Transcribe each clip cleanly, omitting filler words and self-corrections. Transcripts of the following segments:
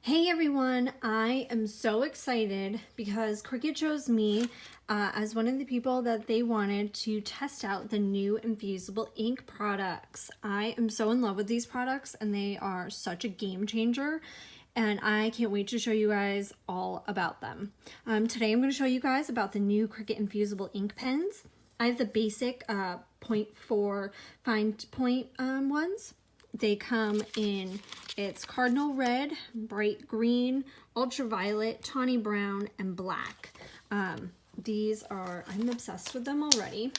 Hey everyone, I am so excited because Cricut chose me as one of the people that they wanted to test out the new infusible ink products. I am so in love with these products and they are such a game changer and I can't wait to show you guys all about them. Today I'm going to show you guys about the new Cricut infusible ink pens. I have the basic 0.4 fine point ones. They come in, it's cardinal red, bright green, ultraviolet, tawny brown, and black. These are, I'm obsessed with them already.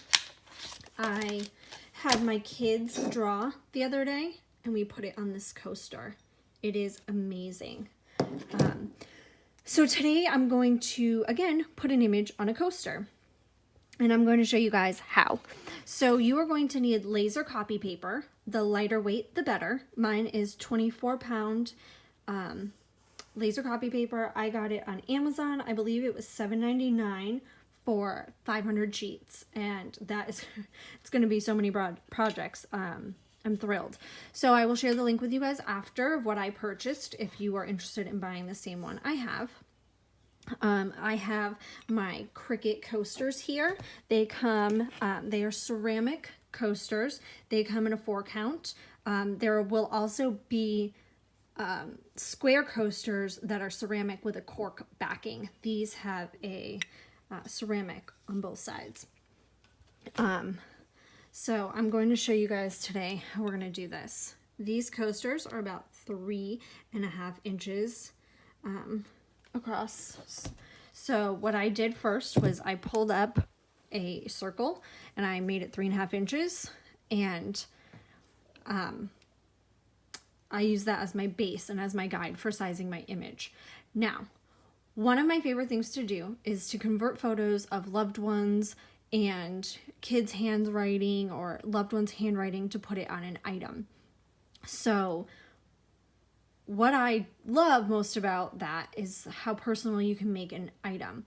I had my kids draw the other day and we put it on this coaster. It is amazing. So today I'm going to, again, put an image on a coaster. And I'm going to show you guys how. So you are going to need laser copy paper. The lighter weight, the better. Mine is 24-pound laser copy paper. I got it on Amazon. I believe it was $7.99 for 500 sheets. And that is, it's going to be so many projects. I'm thrilled. So I will share the link with you guys after of what I purchased if you are interested in buying the same one I have. I have my Cricut coasters here. They come, they are ceramic coasters. They come in a 4 count. There will also be square coasters that are ceramic with a cork backing. These have a ceramic on both sides. So I'm going to show you guys today how we're going to do this. These coasters are about 3.5 inches across. So what I did first was I pulled up a circle and I made it 3.5 inches, and I use that as my base and as my guide for sizing my image. Now, one of my favorite things to do is to convert photos of loved ones and kids' handwriting or loved ones' handwriting to put it on an item. So what I love most about that is how personal you can make an item.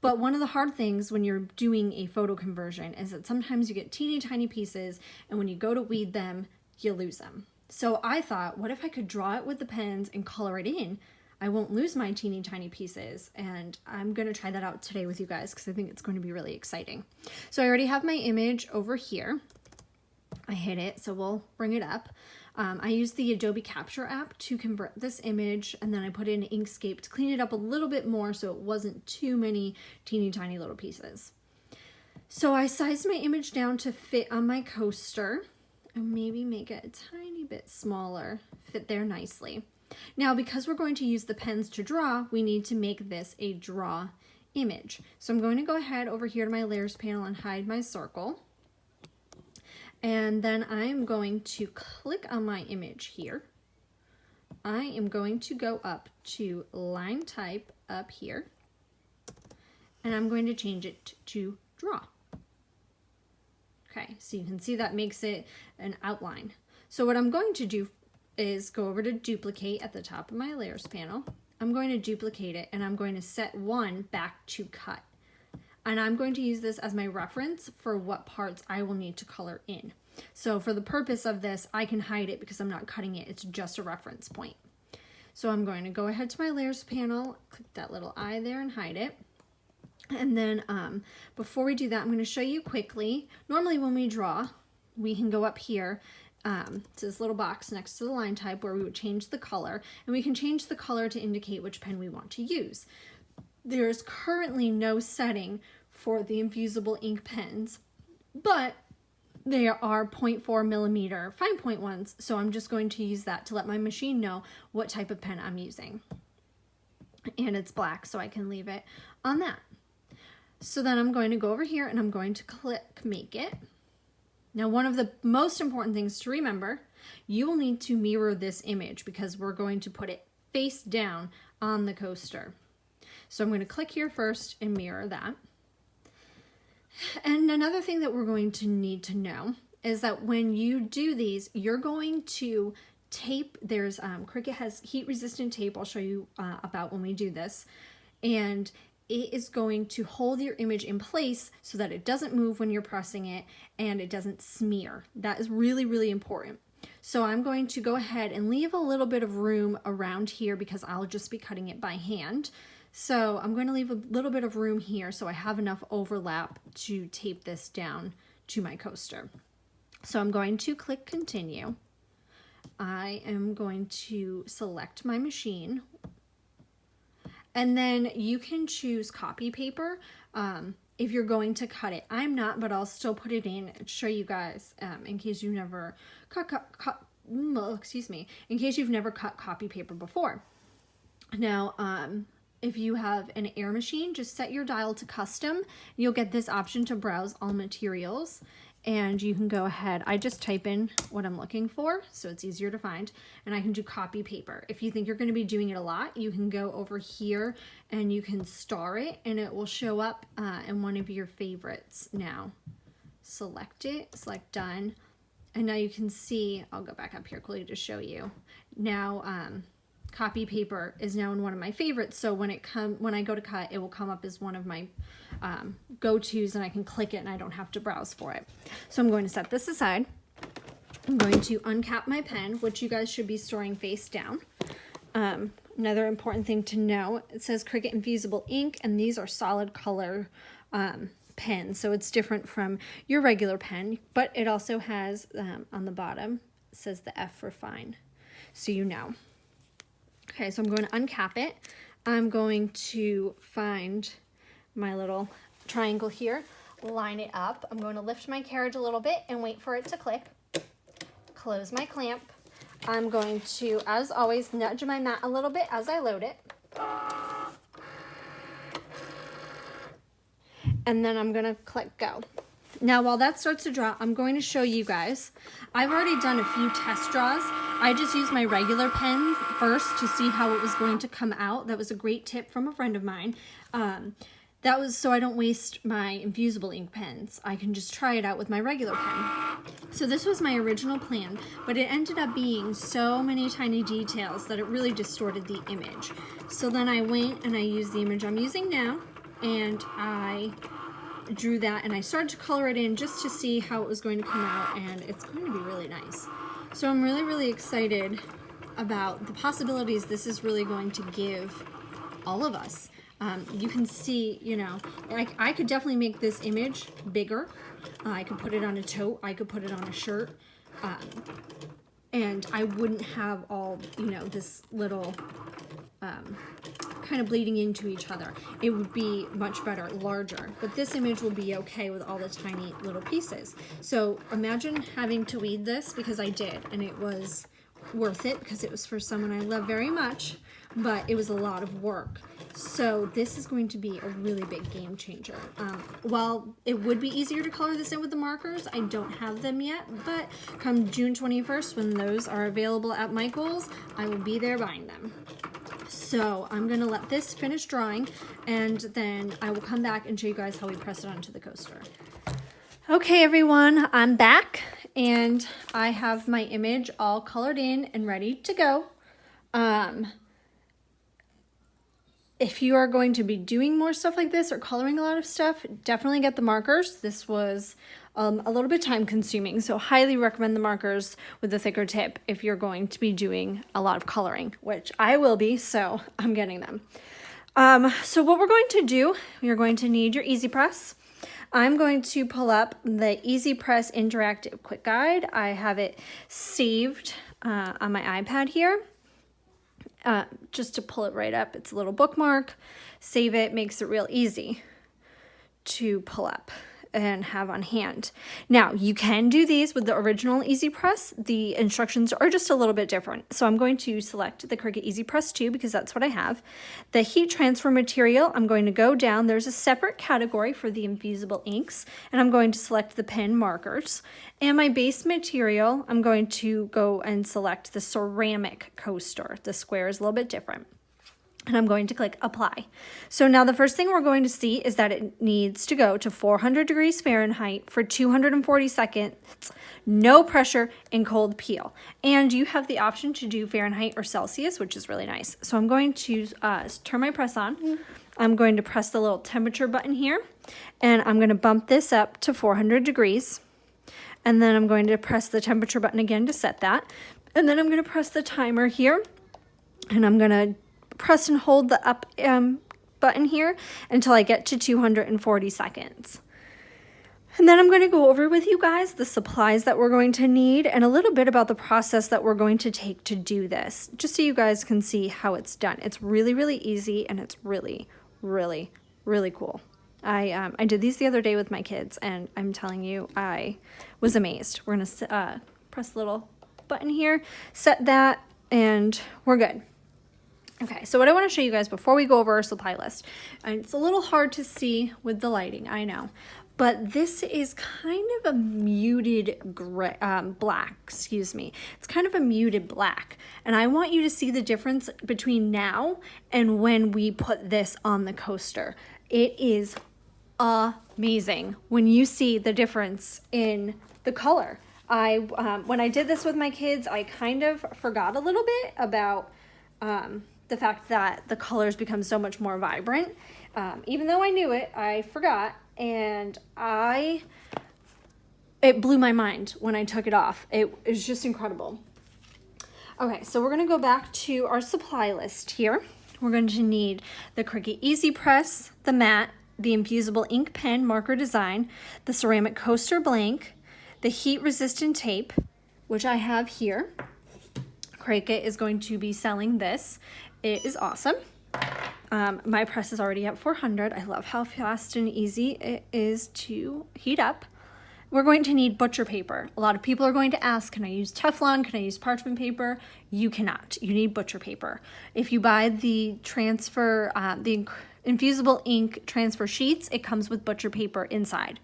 But one of the hard things when you're doing a photo conversion is that sometimes you get teeny tiny pieces, and when you go to weed them, you lose them. So I thought, what if I could draw it with the pens and color it in? I won't lose my teeny tiny pieces, and I'm going to try that out today with you guys because I think it's going to be really exciting. So I already have my image over here. I hit it, so we'll bring it up. I used the Adobe Capture app to convert this image, and then I put it in Inkscape to clean it up a little bit more so it wasn't too many teeny tiny little pieces. So I sized my image down to fit on my coaster and maybe make it a tiny bit smaller, fit there nicely. Now, because we're going to use the pens to draw, we need to make this a draw image. So I'm going to go ahead over here to my layers panel and hide my circle. And then I'm going to click on my image here. I am going to go up to line type up here, and I'm going to change it to draw. Okay, so you can see that makes it an outline. So what I'm going to do is go over to duplicate at the top of my layers panel. I'm going to duplicate it, and I'm going to set one back to cut. And I'm going to use this as my reference for what parts I will need to color in. So for the purpose of this, I can hide it because I'm not cutting it. It's just a reference point. So I'm going to go ahead to my layers panel, click that little eye there and hide it. And then before we do that, I'm going to show you quickly. Normally when we draw, we can go up here to this little box next to the line type where we would change the color. And we can change the color to indicate which pen we want to use. There's currently no setting for the infusible ink pens, but they are 0.4 millimeter fine point ones, so I'm just going to use that to let my machine know what type of pen I'm using. And it's black, so I can leave it on that. So then I'm going to go over here and I'm going to click Make It. Now, one of the most important things to remember, you will need to mirror this image because we're going to put it face down on the coaster. So I'm going to click here first and mirror that. And another thing that we're going to need to know is that when you do these, you're going to tape. There's Cricut has heat resistant tape. I'll show you about when we do this. And it is going to hold your image in place so that it doesn't move when you're pressing it and it doesn't smear. That is really, really important. So I'm going to go ahead and leave a little bit of room around here because I'll just be cutting it by hand. So I'm going to leave a little bit of room here so I have enough overlap to tape this down to my coaster. So I'm going to click continue. I am going to select my machine. And then you can choose copy paper if you're going to cut it. I'm not, but I'll still put it in and show you guys in case you've never in case you've never cut copy paper before. Now, if you have an air machine, just set your dial to custom. You'll get this option to browse all materials, and you can go ahead. I just type in what I'm looking for so it's easier to find, and I can do copy paper. If you think you're going to be doing it a lot, you can go over here and you can star it, and it will show up in one of your favorites. Now, select it, select done, and now you can see, I'll go back up here quickly to show you. Now, copy paper is now in one of my favorites, so when I go to cut, it will come up as one of my go-tos, and I can click it and I don't have to browse for it. So I'm going to set this aside. I'm going to uncap my pen, which you guys should be storing face down. Another important thing to know, it says Cricut Infusible Ink, and these are solid color pens, so it's different from your regular pen, but it also has on the bottom, it says the F for fine, so you know. Okay, so I'm going to uncap it. I'm going to find my little triangle here, line it up. I'm going to lift my carriage a little bit and wait for it to click. Close my clamp. I'm going to, as always, nudge my mat a little bit as I load it. And then I'm going to click go. Now, while that starts to draw, I'm going to show you guys. I've already done a few test draws. I just used my regular pen first to see how it was going to come out. That was a great tip from a friend of mine. That was so I don't waste my infusible ink pens. I can just try it out with my regular pen. So this was my original plan, but it ended up being so many tiny details that it really distorted the image. So then I went and I used the image I'm using now, and I drew that and I started to color it in just to see how it was going to come out, and it's going to be really nice. So I'm really excited about the possibilities this is really going to give all of us. You can see, you know, I could definitely make this image bigger. I could put it on a tote, I could put it on a shirt, and I wouldn't have all, you know, this little kind of bleeding into each other. It would be much better, larger, but this image will be okay with all the tiny little pieces. So imagine having to weed this, because I did, and it was worth it because it was for someone I love very much, but it was a lot of work. So this is going to be a really big game changer. While it would be easier to color this in with the markers, I don't have them yet, but come June 21st, when those are available at Michael's, I will be there buying them. So I'm gonna let this finish drawing, and then I will come back and show you guys how we press it onto the coaster. Okay everyone, I'm back, and I have my image all colored in and ready to go. If you are going to be doing more stuff like this or coloring a lot of stuff, definitely get the markers. This was a little bit time consuming, so highly recommend the markers with the thicker tip if you're going to be doing a lot of coloring, which I will be, so I'm getting them. So what we're going to do, you're going to need your Easy Press. I'm going to pull up the Easy Press Interactive Quick Guide. I have it saved on my iPad here. Just to pull it right up, it's a little bookmark. Save it, makes it real easy to pull up and have on hand. Now, you can do these with the original Easy Press. The instructions are just a little bit different. So I'm going to select the Cricut Easy Press 2 because that's what I have. The heat transfer material, I'm going to go down. There's a separate category for the infusible inks, and I'm going to select the pen markers. And my base material, I'm going to go and select the ceramic coaster. The square is a little bit different. And I'm going to click apply. So now the first thing we're going to see is that it needs to go to 400 degrees Fahrenheit for 240 seconds, no pressure, and cold peel. And you have the option to do Fahrenheit or Celsius, which is really nice. So I'm going to turn my press on. I'm going to press the little temperature button here, and I'm going to bump this up to 400 degrees. And then I'm going to press the temperature button again to set that. And then I'm going to press the timer here. And I'm going to press and hold the up button here until I get to 240 seconds. And then I'm going to go over with you guys the supplies that we're going to need and a little bit about the process that we're going to take to do this, just so you guys can see how it's done. It's really, really easy, and it's really, really, really cool. I did these the other day with my kids, and I'm telling you, I was amazed. We're going to press the little button here, set that, and we're good. Okay, so what I want to show you guys before we go over our supply list, and it's a little hard to see with the lighting, I know, but this is kind of a muted gray, black, excuse me. It's kind of a muted black, and I want you to see the difference between now and when we put this on the coaster. It is amazing when you see the difference in the color. When I did this with my kids, I kind of forgot a little bit about the fact that the colors become so much more vibrant. Even though I knew it, I forgot, and it blew my mind when I took it off. It was just incredible. Okay, so we're gonna go back to our supply list here. We're going to need the Cricut Easy Press, the mat, the infusible ink pen marker design, the ceramic coaster blank, the heat resistant tape, which I have here. Cricut is going to be selling this. It is awesome. My press is already at 400. I love how fast and easy it is to heat up. We're going to need butcher paper. A lot of people are going to ask, can I use Teflon? Can I use parchment paper? You cannot. You need butcher paper. If you buy the the infusible ink transfer sheets, it comes with butcher paper inside.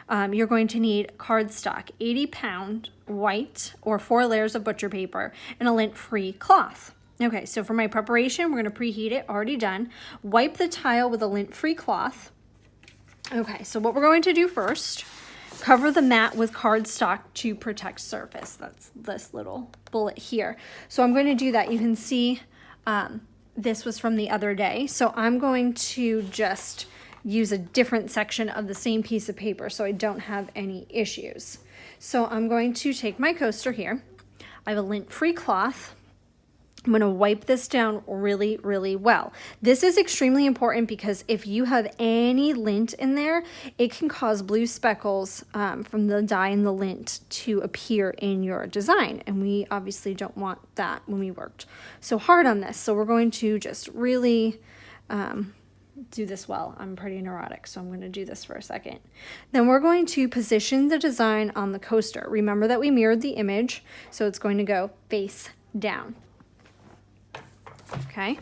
You're going to need cardstock, 80-pound white or 4 layers of butcher paper, and a lint-free cloth. Okay, so for my preparation, we're going to preheat it, already done. Wipe the tile with a lint-free cloth. Okay, so what we're going to do first, cover the mat with cardstock to protect surface. That's this little bullet here. So I'm going to do that. You can see this was from the other day. So I'm going to just use a different section of the same piece of paper so I don't have any issues. So I'm going to take my coaster here. I have a lint-free cloth. I'm going to wipe this down really, really well. This is extremely important because if you have any lint in there, it can cause blue speckles from the dye and the lint to appear in your design. And we obviously don't want that when we worked so hard on this. So we're going to just really do this well. I'm pretty neurotic, so I'm going to do this for a second. Then we're going to position the design on the coaster. Remember that we mirrored the image, so it's going to go face down. Okay,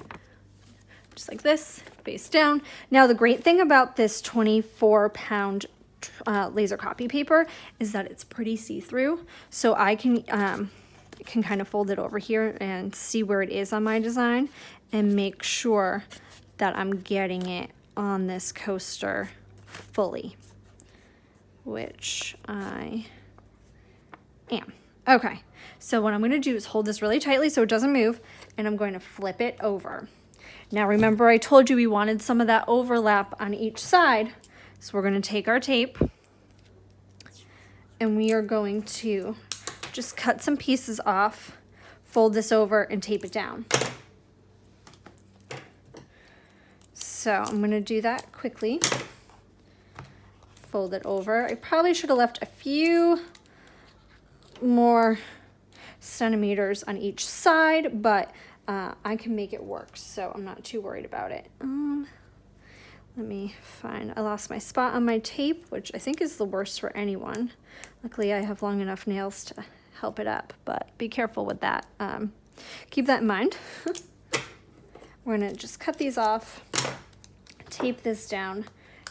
just like this, face down. Now the great thing about this 24-pound laser copy paper is that it's pretty see-through, so I can kind of fold it over here and see where it is on my design and make sure that I'm getting it on this coaster fully, which I am. Okay, so what I'm going to do is hold this really tightly so it doesn't move, and I'm going to flip it over. Now remember I told you we wanted some of that overlap on each side, so we're going to take our tape and we are going to just cut some pieces off, fold this over, and tape it down. So I'm going to do that quickly. Fold it over. I probably should have left a few more centimeters on each side, but I can make it work, so I'm not too worried about it. Let me find, I lost my spot on my tape, which I think is the worst for anyone. Luckily I have long enough nails to help it up, but be careful with that. Keep that in mind. We're gonna just cut these off, tape this down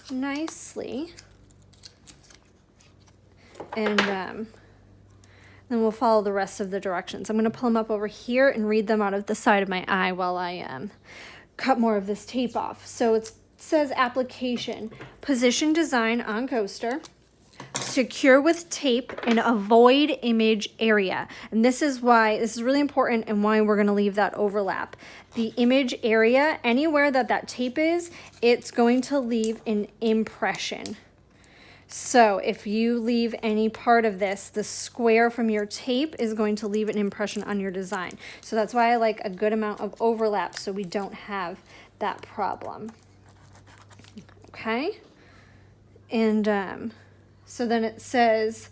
nicely, and then we'll follow the rest of the directions. I'm going to pull them up over here and read them out of the side of my eye while I cut more of this tape off. So it says application, position design on coaster, secure with tape, and avoid image area. And this is why, this is really important and why we're going to leave that overlap. The image area, anywhere that tape is, it's going to leave an impression. So if you leave any part of this, the square from your tape is going to leave an impression on your design. So that's why I like a good amount of overlap so we don't have that problem. Okay. And so then it says,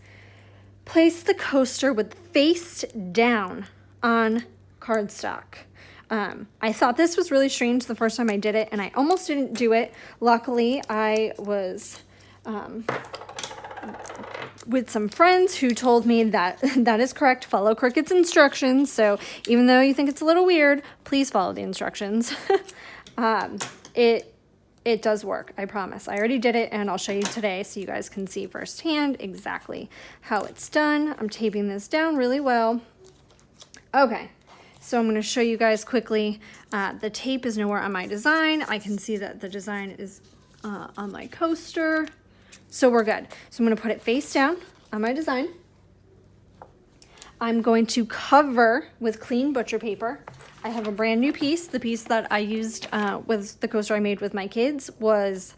place the coaster with face down on cardstock. I thought this was really strange the first time I did it, and I almost didn't do it. Luckily, I was with some friends who told me that that is correct. Follow Cricut's instructions. So even though you think it's a little weird, please follow the instructions. It does work, I promise. I already did it, and I'll show you today so you guys can see firsthand exactly how it's done. I'm taping this down really well. Okay, so I'm going to show you guys quickly. The tape is nowhere on my design. I can see that the design is on my coaster. So we're good. So I'm going to put it face down on my design. I'm going to cover with clean butcher paper. I have a brand new piece. The piece that I used with the coaster I made with my kids was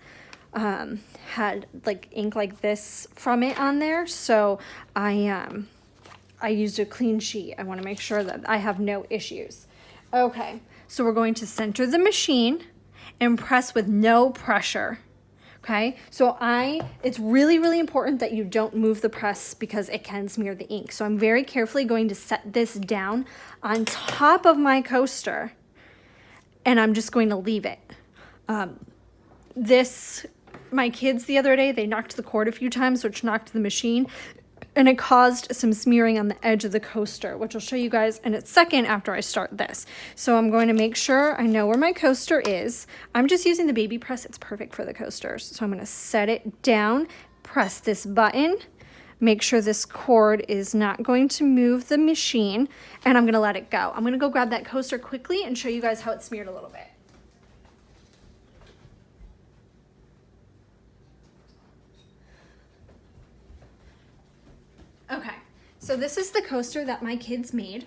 had like ink like this from it on there. So I used a clean sheet. I want to make sure that I have no issues. Okay, so we're going to center the machine and press with no pressure. Okay, so it's really, really important that you don't move the press because it can smear the ink. So I'm very carefully going to set this down on top of my coaster, and I'm just going to leave it. My kids the other day, they knocked the cord a few times, which knocked the machine, and it caused some smearing on the edge of the coaster, which I'll show you guys in a second after I start this. So I'm going to make sure I know where my coaster is. I'm just using the baby press. It's perfect for the coasters. So I'm going to set it down, press this button, make sure this cord is not going to move the machine, and I'm going to let it go. I'm going to go grab that coaster quickly and show you guys how it's smeared a little bit. Okay, so this is the coaster that my kids made.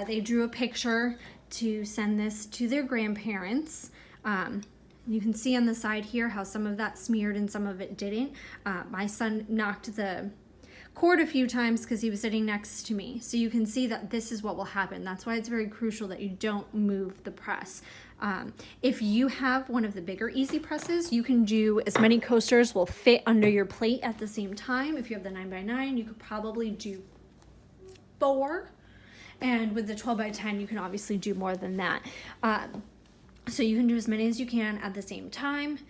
They drew a picture to send this to their grandparents. You can see on the side here how some of that smeared and some of it didn't. My son knocked the cord a few times because he was sitting next to me. So you can see that this is what will happen. That's why it's very crucial that you don't move the press. If you have one of the bigger easy presses, you can do as many coasters will fit under your plate at the same time. If you have the 9x9, you could probably do 4. And with the 12x10, you can obviously do more than that. So you can do as many as you can at the same time,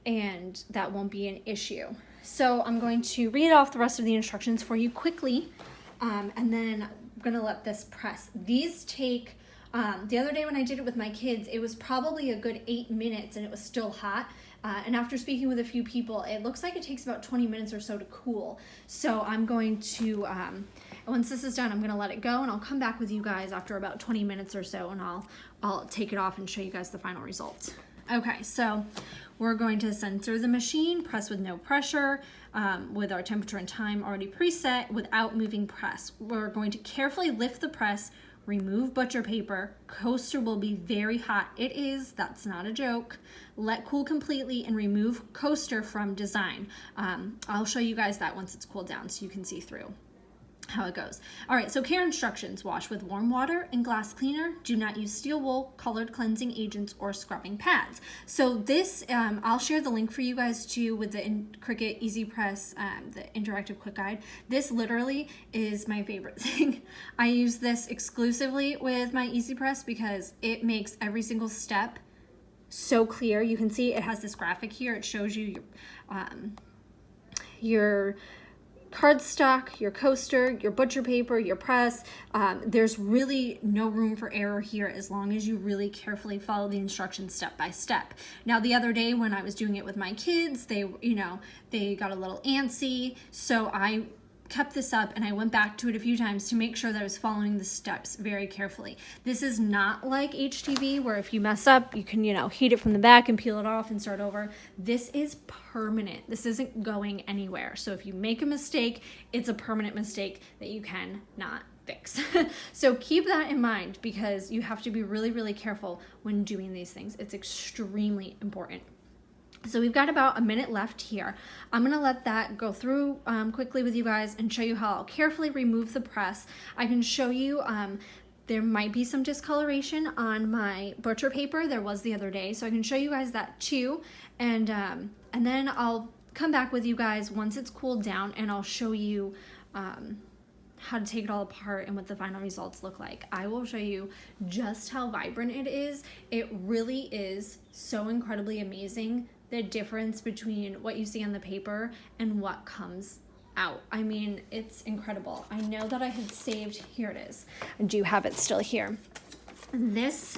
and that won't be an issue. So I'm going to read off the rest of the instructions for you quickly, and then I'm going to let this press. These take, the other day when I did it with my kids, it was probably a good 8 minutes and it was still hot. And after speaking with a few people, it looks like it takes about 20 minutes or so to cool. So I'm going to, once this is done, I'm going to let it go, and I'll come back with you guys after about 20 minutes or so, and I'll take it off and show you guys the final results. Okay, so we're going to center the machine, press with no pressure, with our temperature and time already preset without moving press. We're going to carefully lift the press, remove butcher paper. Coaster will be very hot. It is, that's not a joke. Let cool completely and remove coaster from design. I'll show you guys that once it's cooled down so you can see through how it goes. All right, so care instructions: wash with warm water and glass cleaner. Do not use steel wool, colored cleansing agents, or scrubbing pads. So this, I'll share the link for you guys too with the Cricut Easy Press, the interactive quick guide. This literally is my favorite thing. I use this exclusively with my Easy Press because it makes every single step so clear. You can see it has this graphic here. It shows you your cardstock, your coaster, your butcher paper, your press. There's really no room for error here as long as you really carefully follow the instructions step by step. Now, the other day when I was doing it with my kids, they got a little antsy, so I kept this up and I went back to it a few times to make sure that I was following the steps very carefully. This is not like HTV where if you mess up, you can, heat it from the back and peel it off and start over. This is permanent. This isn't going anywhere. So if you make a mistake, it's a permanent mistake that you cannot fix. So keep that in mind because you have to be really, really careful when doing these things. It's extremely important. So we've got about a minute left here. I'm gonna let that go through quickly with you guys and show you how I'll carefully remove the press. I can show you, there might be some discoloration on my butcher paper. There was the other day, so I can show you guys that too. And then I'll come back with you guys once it's cooled down, and I'll show you how to take it all apart and what the final results look like. I will show you just how vibrant it is. It really is so incredibly amazing, the difference between what you see on the paper and what comes out. I mean, it's incredible. I know that I had saved, here it is. I do have it still here. This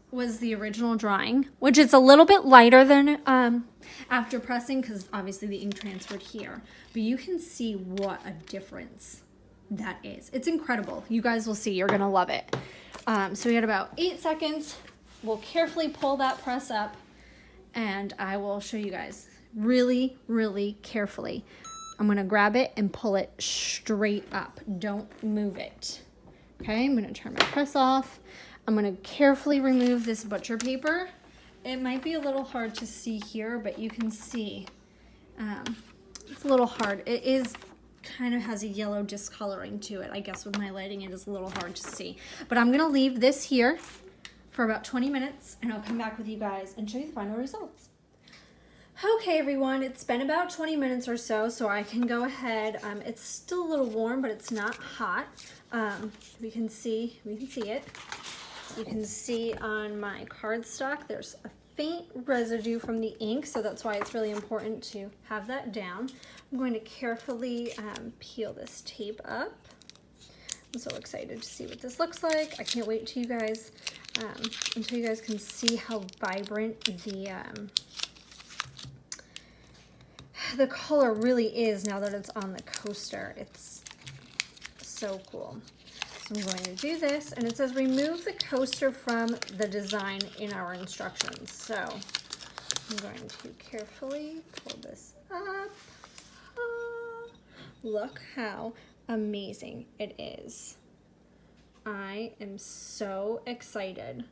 was the original drawing, which is a little bit lighter than after pressing, because obviously the ink transferred here. But you can see what a difference that is. It's incredible. You guys will see. You're gonna love it. So we got about 8 seconds. We'll carefully pull that press up, and I will show you guys really, really carefully. I'm gonna grab it and pull it straight up. Don't move it. Okay, I'm gonna turn my press off. I'm gonna carefully remove this butcher paper. It might be a little hard to see here, but you can see it's a little hard. It is kind of has a yellow discoloring to it. I guess with my lighting it is a little hard to see. But I'm gonna leave this here for about 20 minutes, and I'll come back with you guys and show you the final results. Okay everyone, it's been about 20 minutes or so, so I can go ahead. It's still a little warm, but it's not hot. We can see it. You can see on my cardstock there's a faint residue from the ink, so that's why it's really important to have that down. I'm going to carefully peel this tape up. I'm so excited to see what this looks like. I can't wait till you guys until you guys can see how vibrant the color really is now that it's on the coaster. It's so cool. So I'm going to do this, and it says remove the coaster from the design in our instructions. So I'm going to carefully pull this up. Look how amazing it is. I am so excited.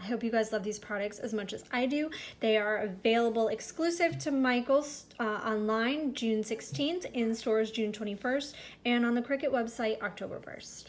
I hope you guys love these products as much as I do. They are available exclusive to Michael's online June 16th, in stores June 21st, and on the Cricut website October 1st.